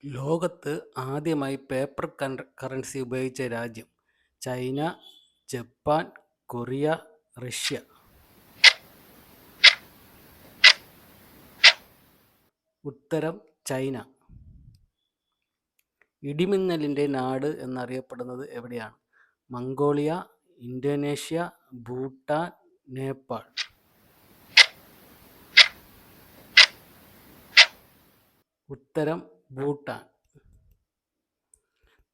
ലോകത്ത് ആദ്യമായി paper currency ഉപയോഗിച്ച രാജ്യം? China, Japan, Korea, Russia. ഉത്തരം ചൈന. ഇടിമിന്നലിന്റെ നാട് എന്നറിയപ്പെടുന്നത് എവിടെയാണ്? Mongolia, Indonesia, Bhutan, Nepal. ഉത്തരം ഭൂട്ടാൻ.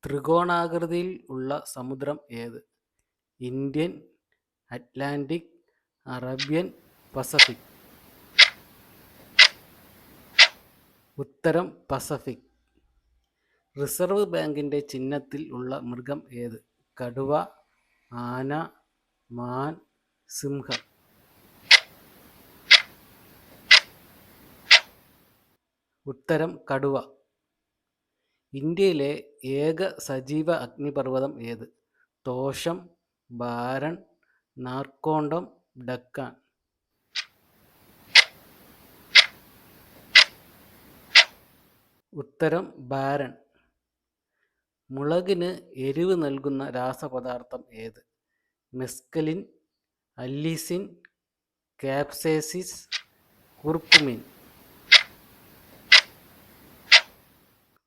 ത്രികോണാകൃതിയിൽ ഉള്ള സമുദ്രം ഏത്? Indian, Atlantic, Arabian, Pacific. ഉത്തരം പസഫിക്. റിസർവ് ബാങ്കിന്റെ ചിഹ്നത്തിൽ ഉള്ള മൃഗം ഏത്? കടുവ, ആന, മാൻ, സിംഹം. ഉത്തരം കടുവ. ഇന്ത്യയിലെ ഏക സജീവ അഗ്നിപർവ്വതം ഏത്? തോഷം, ബാരൺ, നാർക്കോണ്ടം, ഡക്കാൻ. ഉത്തരം ബാരൺ. മുളകിന് എരിവ് നൽകുന്ന രാസപദാർത്ഥം ഏത്? മെസ്കലിൻ, അല്ലിസിൻ, കാപ്സേസിസ്, കുർക്കുമിൻ.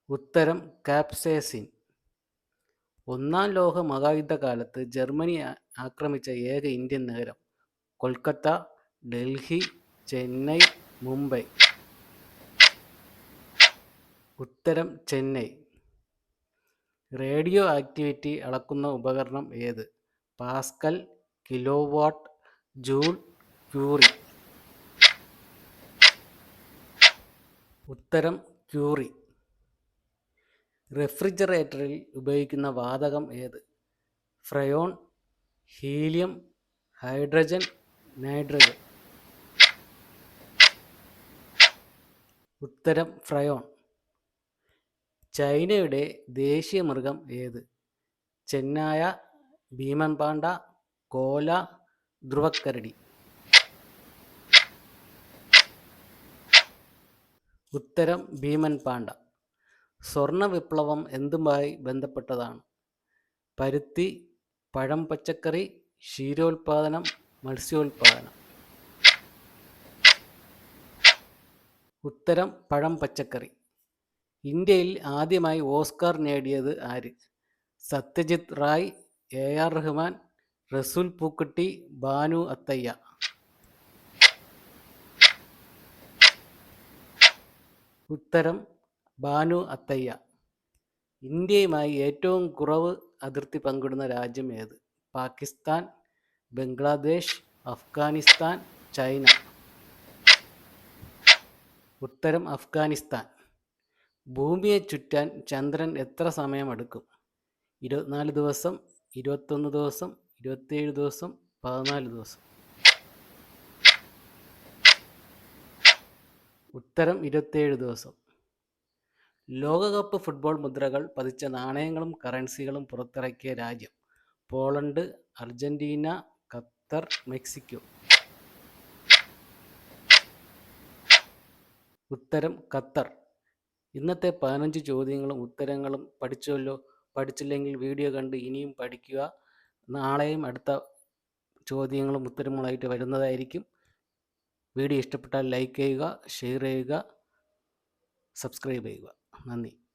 ഉത്തരം കാപ്സേസിൻ. ഒന്നാം ലോക മഹായുദ്ധകാലത്ത് ജർമ്മനി ആക്രമിച്ച ഏക ഇന്ത്യൻ നഗരം? കൊൽക്കത്ത, ഡൽഹി, ചെന്നൈ, മുംബൈ. ഉത്തരം ചെന്നൈ. റേഡിയോ ആക്റ്റിവിറ്റി അളക്കുന്ന ഉപകരണം ഏത്? Pascal, kilowatt, joule, curie. ഉത്തരം ക്യൂറി. റെഫ്രിജറേറ്ററിൽ ഉപയോഗിക്കുന്ന വാതകം ഏത്? Freon, helium, hydrogen, nitrogen. ഉത്തരം ഫ്രയോൺ. ചൈനയുടെ ദേശീയ മൃഗം ഏത്? ചെന്നായ, ഭീമൻ പാണ്ട, കോല, ധ്രുവക്കരടി. ഉത്തരം ഭീമൻ പാണ്ട. സ്വർണ്ണ വിപ്ലവം എന്തുമായി ബന്ധപ്പെട്ടതാണ്? പരുത്തി, പഴം, പച്ചക്കറി, ക്ഷീരോത്പാദനം, മത്സ്യോത്പാദനം. ഉത്തരം പഴം, പച്ചക്കറി. ഇന്ത്യയിൽ ആദ്യമായി ഓസ്കാർ നേടിയത് ആര്? സത്യജിത് റായ്, AR റഹ്മാൻ, റസൂൽ പൂക്കുട്ടി, ബാനു അത്തയ്യ. ഉത്തരം ബാനു അത്തയ്യ. ഇന്ത്യയുമായി ഏറ്റവും കുറവ് അതിർത്തി പങ്കിടുന്ന രാജ്യം ഏത്? പാകിസ്ഥാൻ, ബംഗ്ലാദേശ്, അഫ്ഗാനിസ്ഥാൻ, ചൈന. ഉത്തരം അഫ്ഗാനിസ്ഥാൻ. ഭൂമിയെ ചുറ്റാൻ ചന്ദ്രൻ എത്ര സമയമെടുക്കും? 24 ദിവസം, 21 ദിവസം, 27 ദിവസം, 14 ദിവസം. ഉത്തരം 27 ദിവസം. ലോകകപ്പ് ഫുട്ബോൾ മുദ്രകൾ പതിച്ച നാണയങ്ങളും കറൻസികളും പുറത്തിറക്കിയ രാജ്യം? Poland, Argentina, Qatar, Mexico. ഉത്തരം ഖത്തർ. ഇന്നത്തെ 15 ചോദ്യങ്ങളും ഉത്തരങ്ങളും പഠിച്ചല്ലോ. പഠിച്ചില്ലെങ്കിൽ വീഡിയോ കണ്ട് ഇനിയും പഠിക്കുക. നാളെയും അടുത്ത ചോദ്യങ്ങളും ഉത്തരങ്ങളുമായിട്ട് വരുന്നതായിരിക്കും. വീഡിയോ ഇഷ്ടപ്പെട്ടാൽ ലൈക്ക് ചെയ്യുക, ഷെയർ ചെയ്യുക, സബ്സ്ക്രൈബ് ചെയ്യുക. നന്ദി.